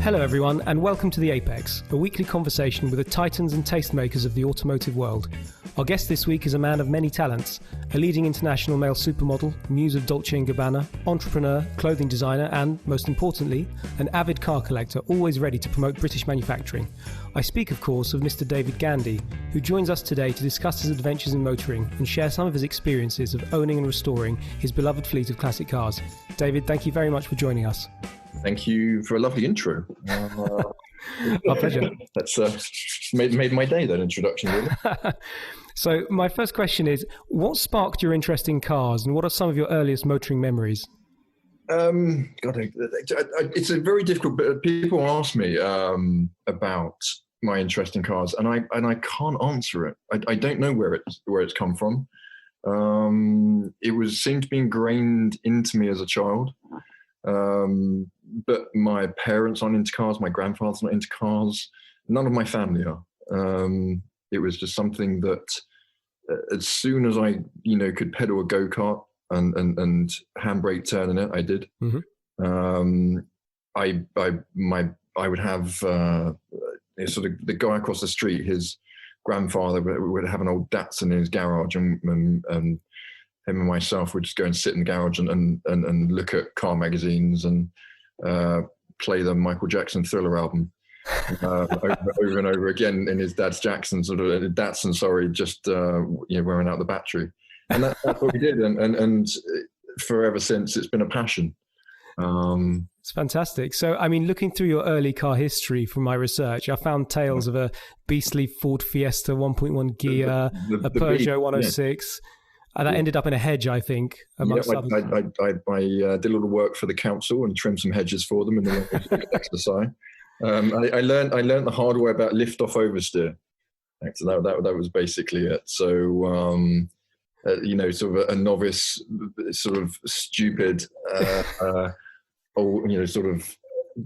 Hello everyone, and welcome to The Apex, a weekly conversation with the titans and tastemakers of the automotive world. Our guest this week is a man of many talents, a leading international male supermodel, muse of Dolce and Gabbana, entrepreneur, clothing designer, and, most importantly, an avid car collector always ready to promote British manufacturing. I speak, of course, of Mr David Gandy, who joins us today to discuss his adventures in motoring and share some of his experiences of owning and restoring his beloved fleet of classic cars. David, thank you very much for joining us. Thank you for a lovely intro. Our pleasure. That's made my day, that introduction, really. So my first question is, what sparked your interest in cars and what are some of your earliest motoring memories? It's a very difficult, but people ask me about my interest in cars, and I can't answer it. I don't know where it's come from. It seemed to be ingrained into me as a child. But my parents aren't into cars, my grandfather's not into cars, none of my family are. It was just something that as soon as I, could pedal a go-kart and handbrake turn in it, I did. Mm-hmm. I would have sort of the guy across the street, his grandfather would have an old Datsun in his garage, and him and myself would just go and sit in the garage and look at car magazines and play the Michael Jackson Thriller album over and over again in his dad's Datsun, just wearing out the battery. And that's what we did. And forever since, it's been a passion. It's fantastic. So, I mean, looking through your early car history from my research, I found tales of a beastly Ford Fiesta 1.1 gear, a Peugeot 106. Yeah. And that ended up in a hedge, I think, amongst others. I did a little work for the council and trimmed some hedges for them, and then exercise. I learned the hard way about lift-off oversteer. So that was basically it. So sort of a novice, sort of stupid, sort of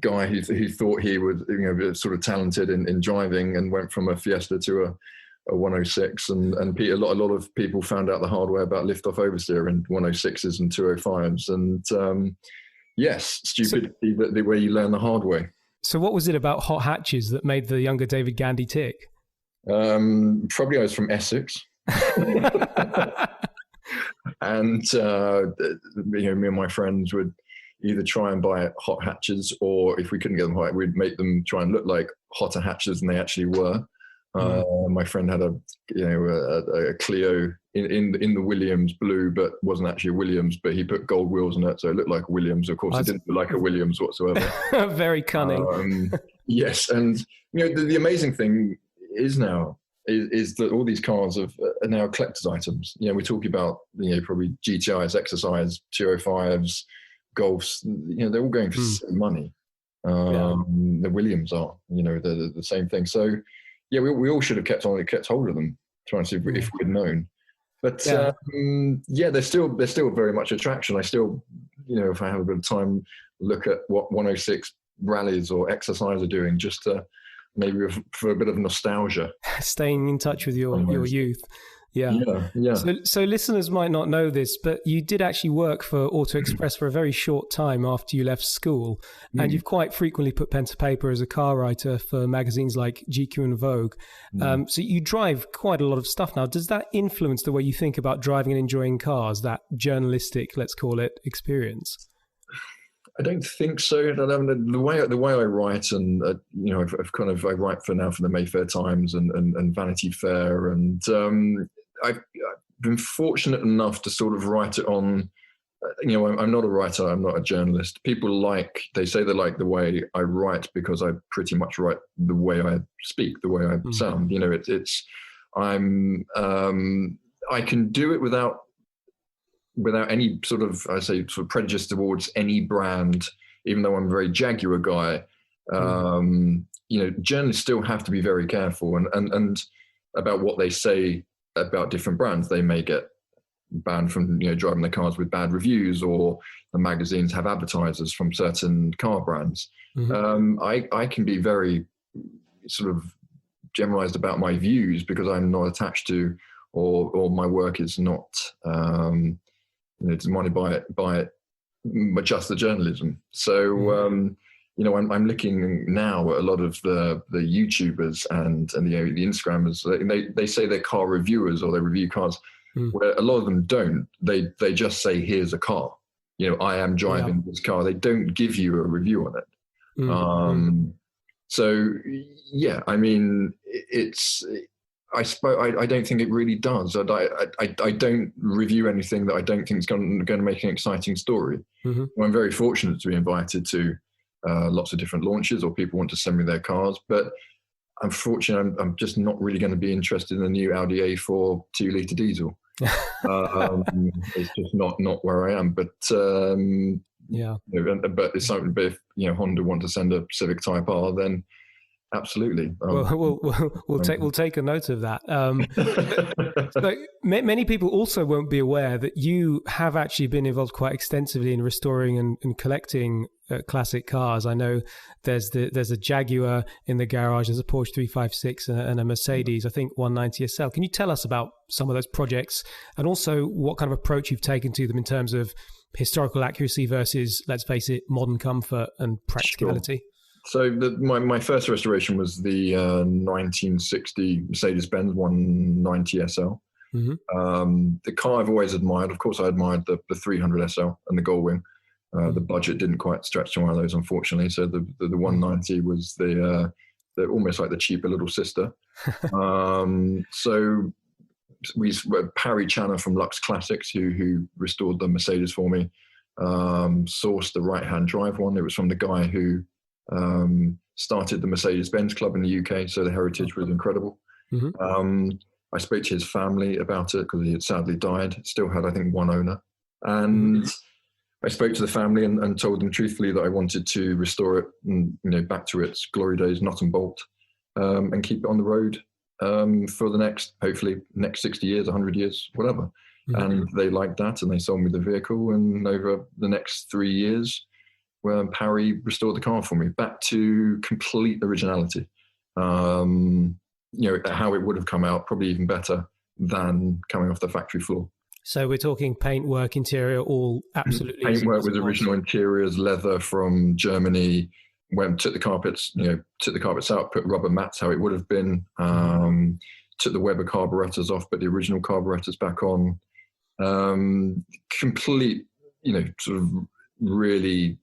guy who thought he was sort of talented in driving, and went from a Fiesta to a 106, and a lot of people found out the hard way about lift-off oversteer in 106s and 205s, and yes, stupidity, but the way you learn the hard way. So what was it about hot hatches that made the younger David Gandy tick? Probably I was from Essex. And me and my friends would either try and buy hot hatches, or if we couldn't get them hot, we'd make them try and look like hotter hatches than they actually were. My friend had a Clio in the Williams blue, but wasn't actually a Williams, but he put gold wheels on it, so it looked like a Williams. Of course, it didn't look like a Williams whatsoever. Very cunning. Yes, and the amazing thing is now is that all these cars are now collector's items. We're talking about probably GTIs, exercise 205s, Golfs. They're all going for money. The Williams are. They're the same thing. So. Yeah, we all should have kept hold of them, trying to see if we'd known. But there's still very much attraction. I still, if I have a bit of time, look at what 106 rallies or exercise are doing, just to maybe for a bit of nostalgia. Staying in touch with your youth. Yeah. So listeners might not know this, but you did actually work for Auto Express for a very short time after you left school. And you've quite frequently put pen to paper as a car writer for magazines like GQ and Vogue. So you drive quite a lot of stuff now. Does that influence the way you think about driving and enjoying cars, that journalistic, let's call it, experience? I don't think so. The way I write, and I write for the Mayfair Times and Vanity Fair, and I've been fortunate enough to sort of write it on. I'm not a writer. I'm not a journalist. People they say they like the way I write because I pretty much write the way I speak, the way I sound. I can do it without any sort of, prejudice towards any brand, even though I'm a very Jaguar guy. Journalists still have to be very careful and about what they say about different brands. They may get banned from driving their cars with bad reviews, or the magazines have advertisers from certain car brands. I can be very sort of generalized about my views because I'm not attached to, or my work is not it's money by just the journalism. So I'm looking now at a lot of the YouTubers and the Instagrammers. They say they're car reviewers or they review cars, where a lot of them don't. They just say, here's a car. I am driving this car. They don't give you a review on it. So yeah, I mean, I don't think it really does. I don't review anything that I don't think is going to make an exciting story. I'm very fortunate to be invited to lots of different launches, or people want to send me their cars, but unfortunately I'm just not really going to be interested in a new Audi A4 2-litre diesel. It's just not where I am. But but it's something. But if Honda want to send a Civic Type R, then absolutely. We'll take a note of that. So many people also won't be aware that you have actually been involved quite extensively in restoring and collecting classic cars. I know there's a Jaguar in the garage, there's a Porsche 356 and a Mercedes, I think 190 SL. Can you tell us about some of those projects and also what kind of approach you've taken to them in terms of historical accuracy versus, let's face it, modern comfort and practicality? Sure. So my first restoration was the 1960 Mercedes-Benz 190 SL. The car I've always admired. Of course, I admired the 300 SL and the Gullwing. The budget didn't quite stretch to one of those, unfortunately. So the 190 was the almost like the cheaper little sister. So we Parry Channer from Lux Classics, who restored the Mercedes for me, sourced the right-hand drive one. It was from the guy who started the Mercedes-Benz club in the UK, so the heritage was incredible. I spoke to his family about it because he had sadly died. Still had, I think, one owner. And I spoke to the family and told them truthfully that I wanted to restore it back to its glory days, nut and bolt, and keep it on the road for the hopefully next 60 years, 100 years, whatever. And they liked that, and they sold me the vehicle. And over the next 3 years, Parry restored the car for me back to complete originality. How it would have come out, probably even better than coming off the factory floor. So we're talking paintwork, interior, all absolutely. Paintwork with original interiors, leather from Germany. Took the carpets out, put rubber mats how it would have been. Took the Weber carburetors off, put the original carburetors back on. Complete, sort of really,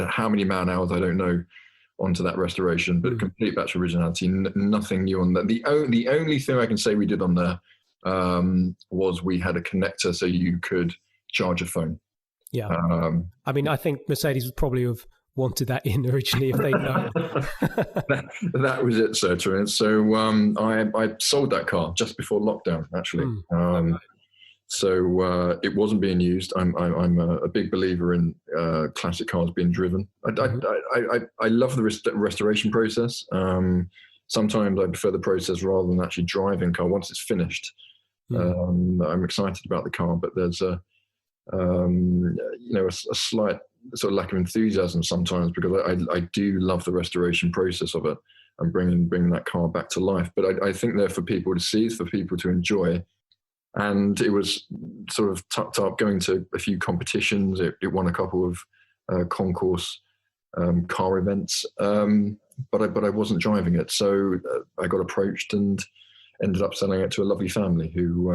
how many man hours I don't know onto that restoration, but complete batch originality. Nothing new on that. The only thing I can say we did on there was we had a connector so you could charge a phone. Yeah. I think Mercedes would probably have wanted that in originally if they'd known. that was it, certainly. So I sold that car just before lockdown, actually. So it wasn't being used. I'm a big believer in classic cars being driven. I love the restoration process. Sometimes I prefer the process rather than actually driving a car once it's finished. I'm excited about the car, but there's a slight sort of lack of enthusiasm sometimes because I do love the restoration process of it and bringing that car back to life. But I think they're for people to see, for people to enjoy. And it was sort of tucked up, going to a few competitions. It won a couple of concourse car events, but I wasn't driving it. So I got approached and ended up selling it to a lovely family who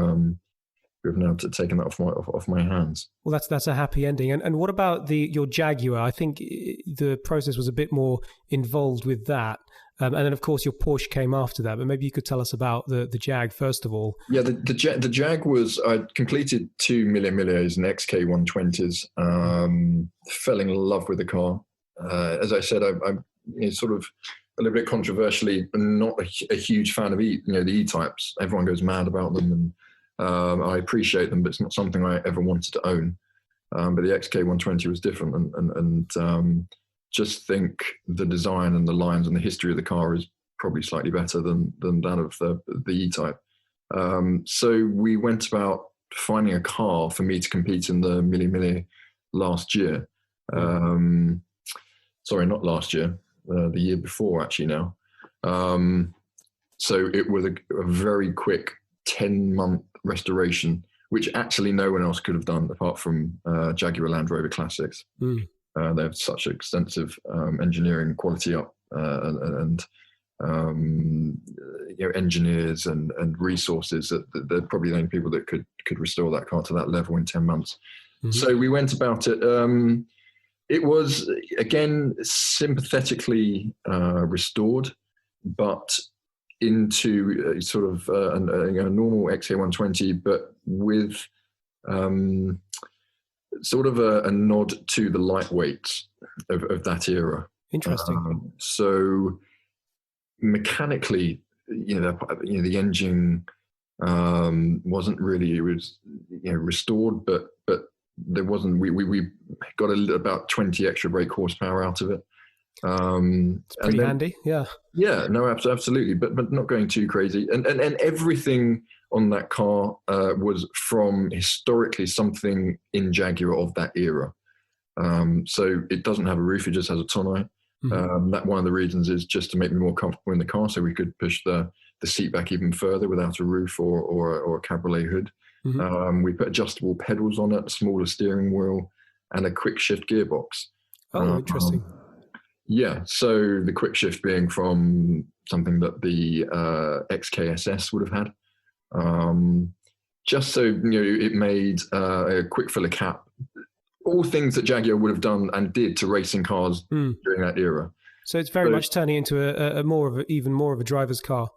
have now taken that off my hands. Well, that's a happy ending. And what about your Jaguar? I think the process was a bit more involved with that. And then, of course, your Porsche came after that. But maybe you could tell us about the Jag first of all. Yeah, the Jag was, I completed 2 Mille Milles and XK 120s. Fell in love with the car. As I said, I'm sort of a little bit controversially not a huge fan of the E-types. Everyone goes mad about them, and I appreciate them, but it's not something I ever wanted to own. But the XK 120 was different, and just think the design and the lines and the history of the car is probably slightly better than that of the E-type. So we went about finding a car for me to compete in the Mille Mille last year. Sorry, not last year, the year before actually now. So it was a very quick 10-month restoration, which actually no one else could have done apart from Jaguar Land Rover Classics. They have such extensive engineering quality up and engineers and resources that they're probably the only people that could restore that car to that level in 10 months. Mm-hmm. So we went about it. It was, again, sympathetically restored, but into sort of a normal XK120, but with sort of a nod to the lightweight of that era. Interesting. So mechanically, the engine wasn't really, it was restored, but there wasn't. We got about 20 extra brake horsepower out of it. It's pretty handy, yeah. Yeah, no, absolutely, but not going too crazy. And everything on that car was from historically something in Jaguar of that era. So it doesn't have a roof; it just has a tonneau. Mm-hmm. That one of the reasons is just to make me more comfortable in the car, so we could push the seat back even further without a roof or a cabriolet hood. Mm-hmm. We put adjustable pedals on it, a smaller steering wheel, and a quick shift gearbox. Oh, interesting. Yeah, so the quick shift being from something that the XKSS would have had. Just so it made a quick filler cap. All things that Jaguar would have done and did to racing cars during that era. So it's very much turning into even more of a driver's car.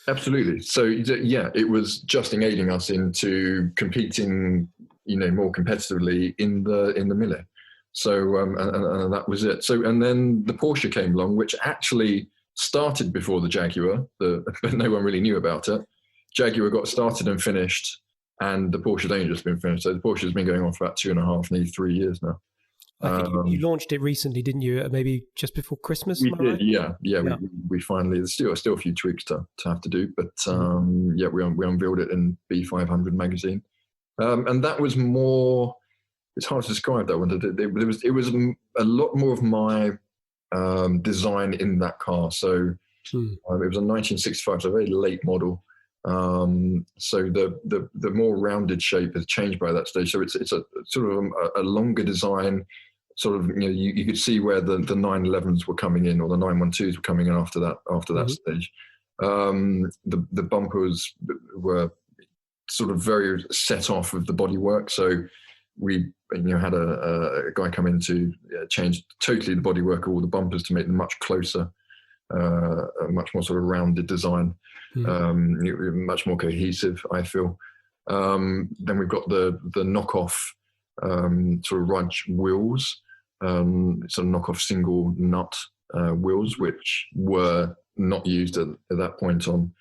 Absolutely. So yeah, it was just aiding us into competing, more competitively in the Mille. So and that was it. So and then the Porsche came along, which actually started before the Jaguar, but no one really knew about it. Jaguar got started and finished, and the Porsche had only just been finished. So the Porsche has been going on for about 2.5, nearly 3 years now. I think you launched it recently, didn't you? Maybe just before Christmas? We did, right? Yeah. We finally, there's still a few tweaks to have to do, but we unveiled it in B500 magazine. And that was more, it's hard to describe that one. It was a lot more of my design in that car. So it was a 1965, so a very late model. So the more rounded shape has changed by that stage. So it's a sort of a longer design. Sort of, you could see where the 911s were coming in, or the 912s were coming in after that stage. The bumpers were sort of very set off of the bodywork. So we had a guy come in to change totally the bodywork of all the bumpers to make them much closer, a much more sort of rounded design, much more cohesive, I feel. Then we've got the knockoff sort of Rudge wheels, sort of knockoff single nut wheels, which were not used at that point in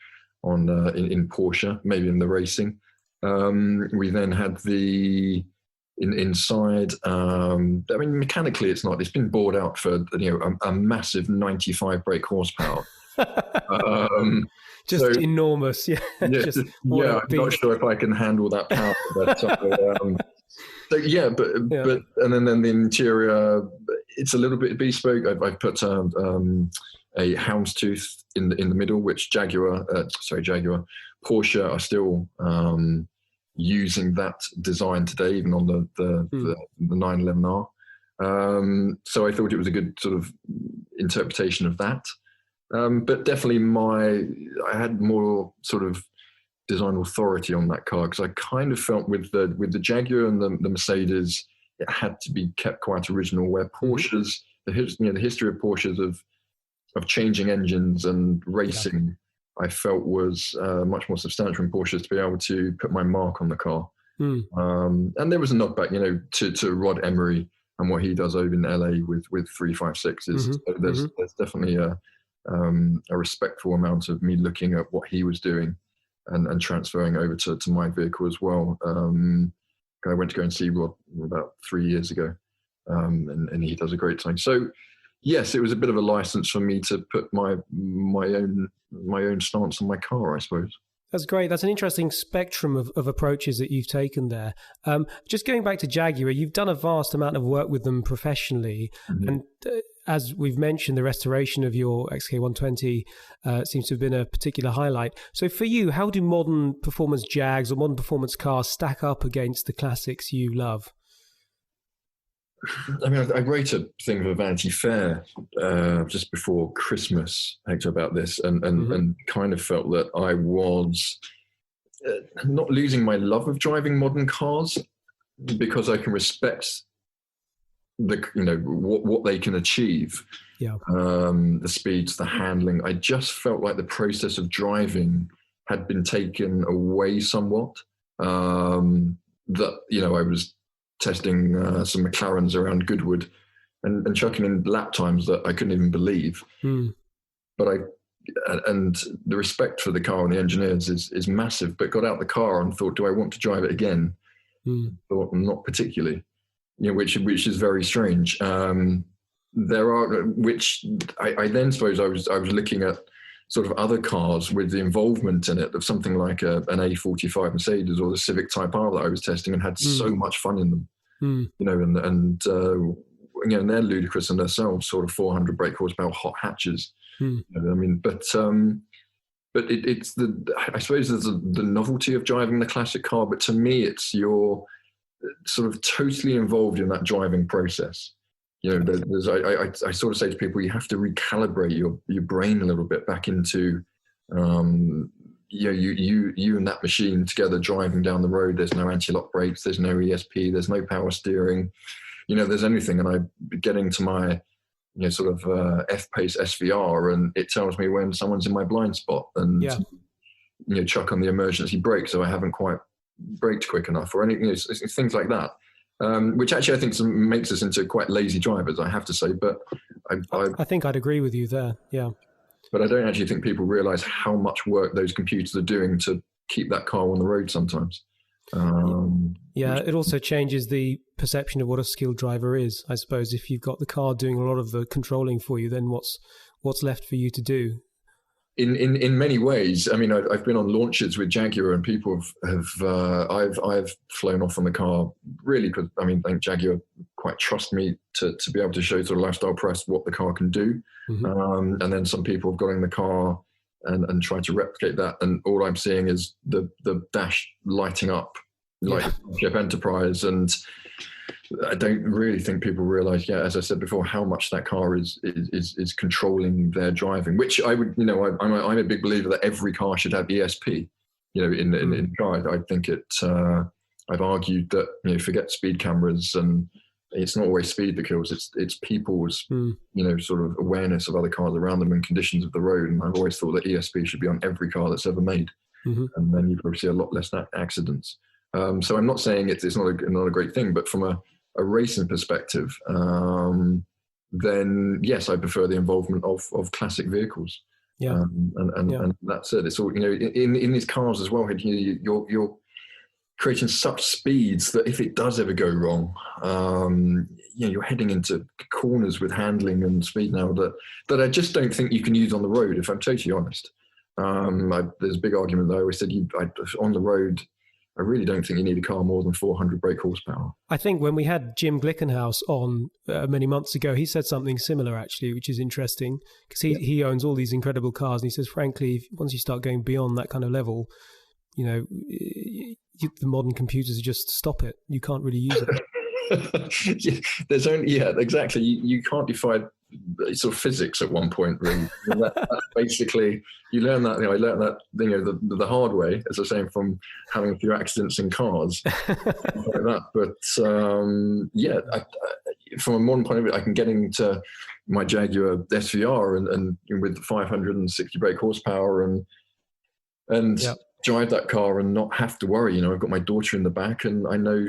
Porsche, maybe in the racing. We then had the inside. Mechanically, it's been bored out for a massive 95 brake horsepower. Just enormous, yeah. I'm not sure if I can handle that power. But, so yeah, but and then the interior, it's a little bit bespoke. I put a houndstooth in the middle, which Jaguar, Porsche are still using that design today, even on the 911R. So I thought it was a good sort of interpretation of that. But definitely I had more sort of design authority on that car, because I kind of felt with the Jaguar and the Mercedes, it had to be kept quite original, where Porsches, the history of Porsches of changing engines and racing, I felt was much more substantial in Porsches to be able to put my mark on the car. And there was a knockback, to Rod Emery and what he does over in LA with 356s. There's definitely a respectful amount of me looking at what he was doing and transferring over to my vehicle as well. I went to go and see Rod about 3 years ago, and he does a great thing. So yes, it was a bit of a license for me to put my own stance on my car, I suppose. That's great. That's an interesting spectrum of approaches that you've taken there. Just going back to Jaguar, you've done a vast amount of work with them professionally. And as we've mentioned, the restoration of your XK120 seems to have been a particular highlight. So for you, how do modern performance Jags or modern performance cars stack up against the classics you love? I mean, I wrote a thing for Vanity Fair just before Christmas, Hector, about this, and kind of felt that I was not losing my love of driving modern cars, because I can respect what they can achieve, the speeds, the handling. I just felt like the process of driving had been taken away somewhat. That I was testing some McLarens around Goodwood and chucking in lap times that I couldn't even believe. But and the respect for the car and the engineers is massive, but got out the car and thought, do I want to drive it again? Thought not particularly, which is very strange. There are, which I then suppose I was looking at sort of other cars with the involvement in it of something like an A45 Mercedes or the Civic Type R that I was testing, and had so much fun in them. And they're ludicrous in themselves, sort of 400 brake horsepower hot hatches. I mean, but it's I suppose there's the novelty of driving the classic car, but to me, it's you're sort of totally involved in that driving process. I sort of say to people, you have to recalibrate your brain a little bit back into, you and that machine together driving down the road. There's no anti-lock brakes, there's no ESP, there's no power steering, there's anything. And I'm getting to my, sort of F-Pace SVR, and it tells me when someone's in my blind spot, and, chuck on the emergency brake so I haven't quite braked quick enough, or anything, it's things like that. Which actually I think makes us into quite lazy drivers, I have to say. But I think I'd agree with you there. Yeah. But I don't actually think people realise how much work those computers are doing to keep that car on the road sometimes. It also changes the perception of what a skilled driver is. I suppose if you've got the car doing a lot of the controlling for you, then what's left for you to do? In many ways, I mean, I've been on launches with Jaguar, and people I've flown off on the car really because I think Jaguar quite trust me to be able to show sort of lifestyle press what the car can do, and then some people have got in the car and tried to replicate that, and all I'm seeing is the dash lighting up like Jeep Enterprise, and I don't really think people realise, as I said before, how much that car is controlling their driving. Which I would, I'm a big believer that every car should have ESP. In the car, I think it. I've argued that forget speed cameras, and it's not always speed that kills. It's people's sort of awareness of other cars around them and conditions of the road. And I've always thought that ESP should be on every car that's ever made, and then you probably see a lot less accidents. So I'm not saying it's not a great thing, but from a racing perspective, then yes, I prefer the involvement of classic vehicles. And that's it. It's all in these cars as well. You're creating such speeds that if it does ever go wrong, you're heading into corners with handling and speed now that I just don't think you can use on the road. If I'm totally honest, there's a big argument that I always said on the road. I really don't think you need a car more than 400 brake horsepower. I think when we had Jim Glickenhaus on many months ago, he said something similar, actually, which is interesting, because he owns all these incredible cars, and he says, frankly, once you start going beyond that kind of level, the modern computers just stop it. You can't really use it. There's only, exactly. You can't defy sort of physics at one point, really. That's basically, you learn that. I learned that the hard way, as I was saying, from having a few accidents in cars, like that. But from a modern point of view, I can get into my Jaguar SVR and with 560 brake horsepower and drive that car and not have to worry. I've got my daughter in the back, and I know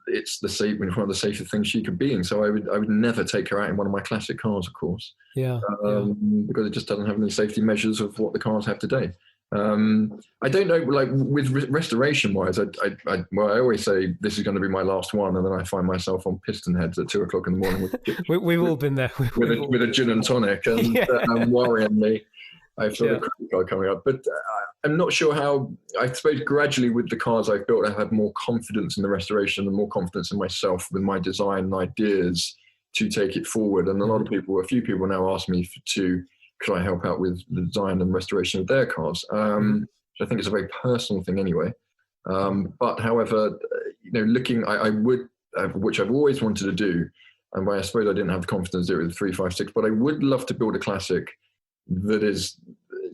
it's one of the safest things she could be in. So I would never take her out in one of my classic cars, of course. Because it just doesn't have any safety measures of what the cars have today. I don't know, like with restoration wise, I always say this is going to be my last one, and then I find myself on piston heads at 2:00 in the morning. We've all been there. with a gin and tonic and worrying me. I've sort of credit card coming up, but I'm not sure how. I suppose gradually with the cars I've built, I've had more confidence in the restoration and more confidence in myself with my design and ideas to take it forward. And a few people now ask me could I help out with the design and restoration of their cars? Which I think is a very personal thing anyway. But however, I would which I've always wanted to do, and I suppose I didn't have the confidence to do it with the 356, but I would love to build a classic that is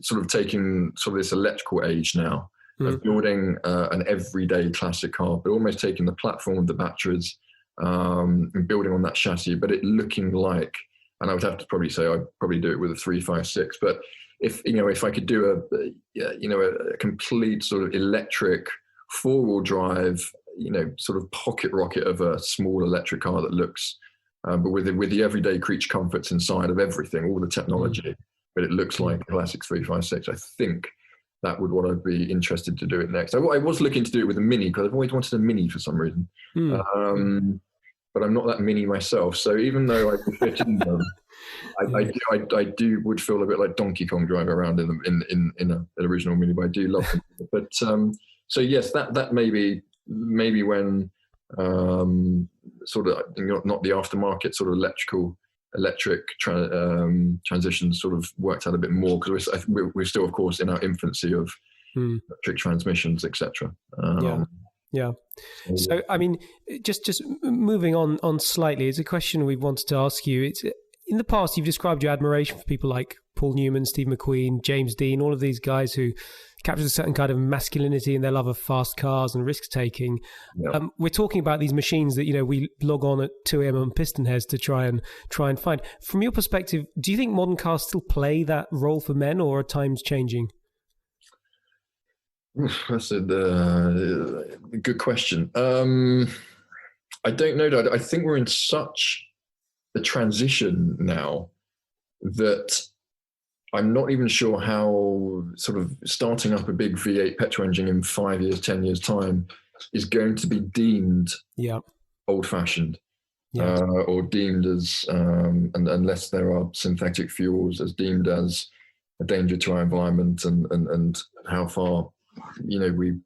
sort of taking sort of this electrical age now, of building an everyday classic car, but almost taking the platform, the batteries, and building on that chassis, but it looking like, and I would have to probably say I'd probably do it with a 356, but if I could do a complete sort of electric 4-wheel drive, sort of pocket rocket of a small electric car that looks, but with the everyday creature comforts inside of everything, all the technology, but it looks like a classic 356. I think that would what I'd be interested to do it next. I was looking to do it with a Mini, because I've always wanted a Mini for some reason. But I'm not that Mini myself. So even though I could fit in them, I would feel a bit like Donkey Kong driving around in an original Mini, but I do love them. But so yes, that maybe when sort of not the aftermarket sort of electric transition sort of worked out a bit more, because we're still, of course, in our infancy of electric transmissions, etc. Yeah. So, I mean, just moving on slightly, it's a question we wanted to ask you. It's in the past, you've described your admiration for people like Paul Newman, Steve McQueen, James Dean, all of these guys who capture a certain kind of masculinity in their love of fast cars and risk taking. Yeah. We're talking about these machines that we log on at 2 a.m. on piston heads to try and find. From your perspective, do you think modern cars still play that role for men, or are times changing? That's a good question. I don't know. I think we're in such a transition now that I'm not even sure how sort of starting up a big V8 petrol engine in 5 years, 10 years time is going to be deemed old-fashioned, or deemed as, and unless there are synthetic fuels, as deemed as a danger to our environment, and how far we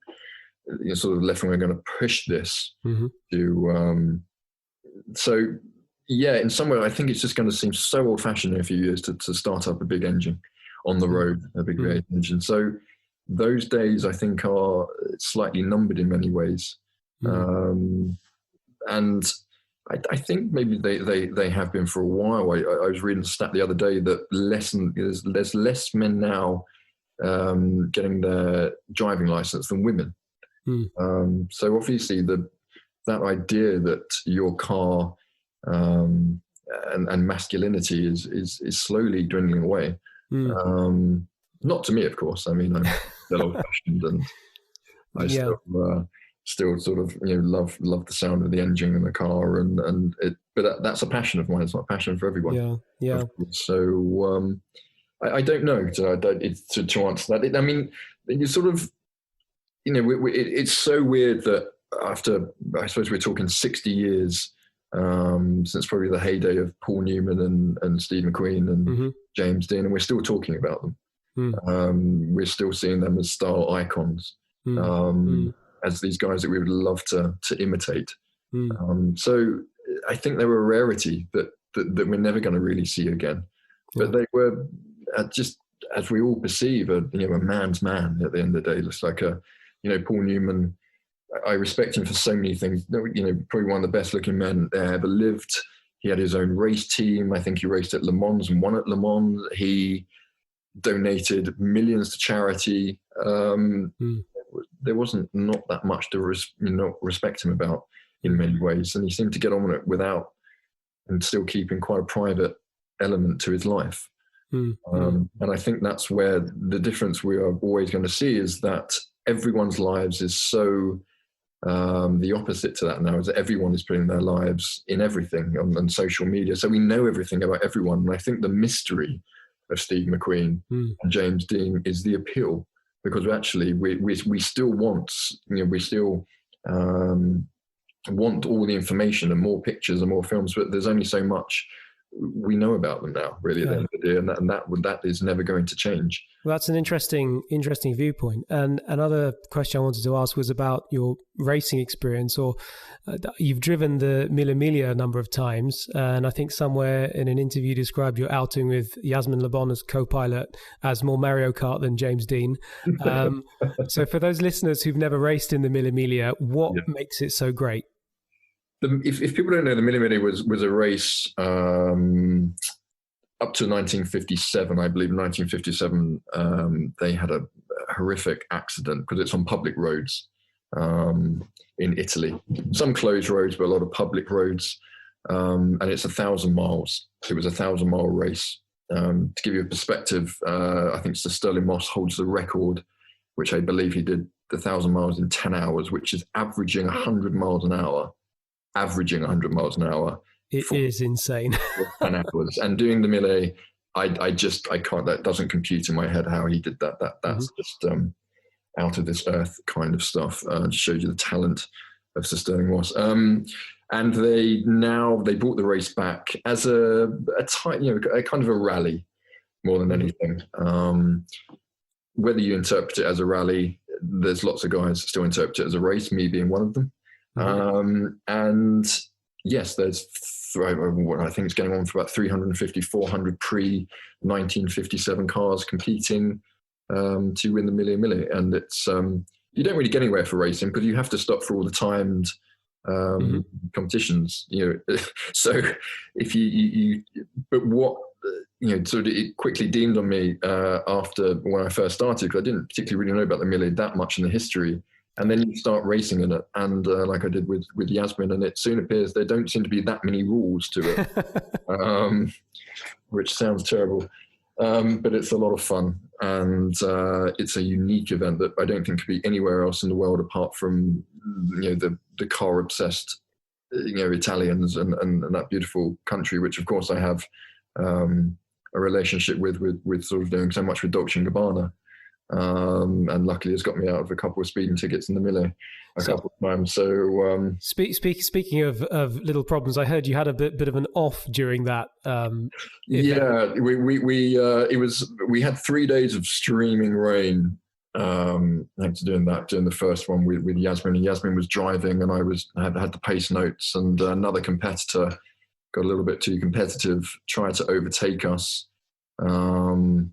sort of left wing are going to push this to. So yeah, in some way, I think it's just going to seem so old-fashioned in a few years to start up a big engine on the road, a big V8 engine. So those days, I think, are slightly numbered in many ways, and I think maybe they have been for a while. I was reading a stat the other day that there's less men now getting their driving license than women. So obviously that idea that your car and masculinity is slowly dwindling away. Not to me, of course. I mean, I'm still old-fashioned, and I still sort of love the sound of the engine in the car, and it. But that's a passion of mine. It's not a passion for everyone. Yeah. So I don't know to answer that. I mean, you sort of it's so weird that after, I suppose we're talking 60 years. Since probably the heyday of Paul Newman and Steve McQueen and James Dean, and we're still talking about them. We're still seeing them as style icons, as these guys that we would love to imitate. So I think they were a rarity that we're never going to really see again. But they were just, as we all perceive, a man's man at the end of the day. Looks like Paul Newman. I respect him for so many things. Probably one of the best looking men that ever lived. He had his own race team. I think he raced at Le Mans and won at Le Mans. He donated millions to charity. There wasn't not that much to respect him about in many ways, and he seemed to get on with it without, and still keeping quite a private element to his life. And I think that's where the difference we are always going to see is that everyone's lives is so. The opposite to that now is that everyone is putting their lives in everything on social media. So we know everything about everyone. And I think the mystery of Steve McQueen and James Dean is the appeal, because actually we still want, we still want all the information and more pictures and more films, but there's only so much we know about them now, really, at the end of the day, and that is never going to change. Well, that's an interesting viewpoint. And another question I wanted to ask was about your racing experience, or you've driven the Mille Miglia a number of times, and I think somewhere in an interview you described your outing with Yasmin Le Bon as co-pilot as more Mario Kart than James Dean. So for those listeners who've never raced in the Mille Miglia, what makes it so great? if people don't know, the Mille Mille was a race up to 1957, I believe. In 1957, they had a horrific accident because it's on public roads in Italy. Some closed roads, but a lot of public roads. And it's 1,000 miles. It was a 1,000-mile race. To give you a perspective, I think Sir Sterling Moss holds the record, which I believe he did the 1,000 miles in 10 hours, which is averaging 100 miles an hour. Averaging 100 miles an hour. It is insane. 10 hours. And doing the Mille, I can't, that doesn't compute in my head how he did that. That's just out of this earth kind of stuff. Just shows you the talent of Sir Sterling Moss. And they brought the race back as a kind of a rally more than anything. Whether you interpret it as a rally, there's lots of guys that still interpret it as a race, me being one of them. And yes, there's what I think is going on for about 350, 400 pre-1957 cars competing to win the Mille Mille. And it's you don't really get anywhere for racing because you have to stop for all the timed competitions, so if but what sort of it quickly dawned on me after when I first started, because I didn't particularly really know about the Mille that much in the history, and then you start racing in it, and like I did with Yasmin, and it soon appears there don't seem to be that many rules to it, which sounds terrible, but it's a lot of fun, and it's a unique event that I don't think could be anywhere else in the world apart from the car obsessed Italians and that beautiful country, which of course I have a relationship with sort of doing so much with Dolce and Gabbana, and luckily it's got me out of a couple of speeding tickets in the Mille a couple of times. So speaking of little problems, I heard you had a bit of an off during that. Yeah, we had 3 days of streaming rain. Thanks to doing the first one with Yasmin, and Yasmin was driving, and I had the pace notes, and another competitor got a little bit too competitive, tried to overtake us in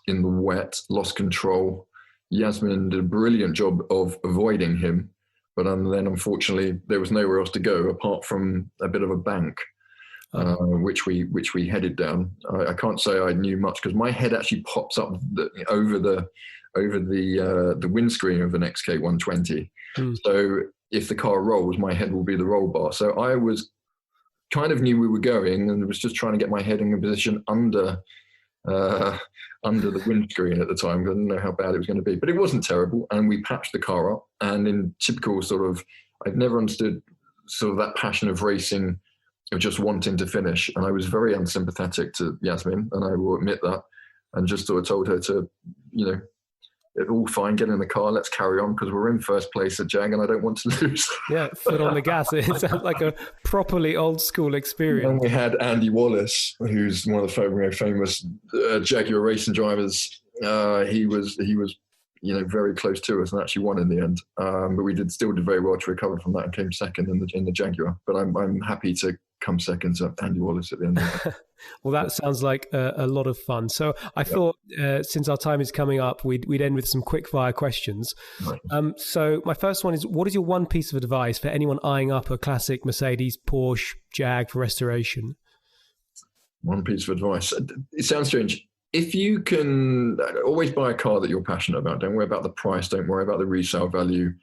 the wet, lost control. Yasmin did a brilliant job of avoiding him, but then unfortunately there was nowhere else to go apart from a bit of a bank, which we headed down. I can't say I knew much because my head actually pops up over the windscreen of an XK120. So if the car rolls, my head will be the roll bar. So I was kind of knew we were going and was just trying to get my head in a position under the windscreen at the time. I didn't know how bad it was going to be, but it wasn't terrible. And we patched the car up, and in typical sort of, I'd never understood sort of that passion of racing, of just wanting to finish. And I was very unsympathetic to Yasmin, and I will admit that, and just sort of told her to, it's all fine, get in the car, let's carry on, because we're in first place at Jag and I don't want to lose. Yeah, foot on the gas. It sounds like a properly old school experience. And we had Andy Wallace, who's one of the famous Jaguar racing drivers. He was very close to us and actually won in the end. But we still did very well to recover from that and came second in the Jaguar. But I'm happy to come second to Andy Wallace at the end of it. Well, that sounds like a lot of fun. So I thought since our time is coming up, we'd end with some quick fire questions. Right. So my first one is, what is your one piece of advice for anyone eyeing up a classic Mercedes, Porsche, Jag for restoration? One piece of advice. It sounds strange. If you can, always buy a car that you're passionate about. Don't worry about the price. Don't worry about the resale value.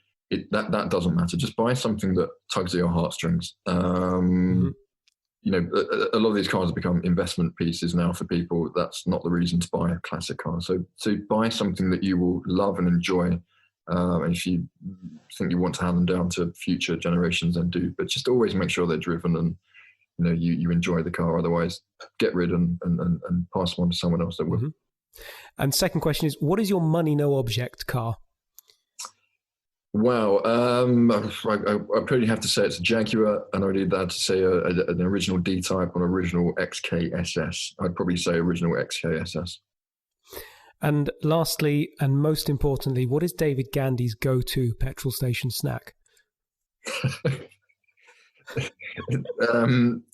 That doesn't matter. Just buy something that tugs at your heartstrings. A lot of these cars have become investment pieces now for people. That's not the reason to buy a classic car. So buy something that you will love and enjoy. And if you think you want to hand them down to future generations, then do. But just always make sure they're driven and you enjoy the car. Otherwise, get rid and pass them on to someone else that will. Mm-hmm. And second question is, what is your money no object car? Wow, I probably have to say it's a Jaguar, and I would either have to say an original D-Type or an original XK-SS. I'd probably say original XK-SS. And lastly, and most importantly, what is David Gandy's go-to petrol station snack?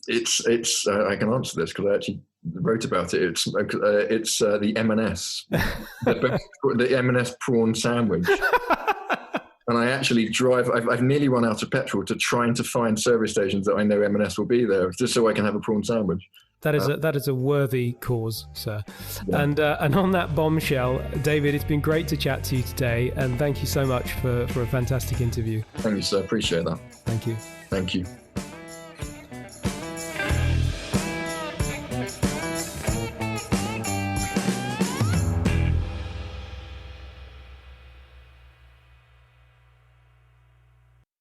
It's I can answer this because I actually wrote about it. It's the M&S, the M&S prawn sandwich. And I actually drive, I've nearly run out of petrol to trying to find service stations that I know M&S will be there, just so I can have a prawn sandwich. That is a worthy cause, sir. Yeah. And on that bombshell, David, it's been great to chat to you today, and thank you so much for a fantastic interview. Thank you, sir. Appreciate that. Thank you. Thank you.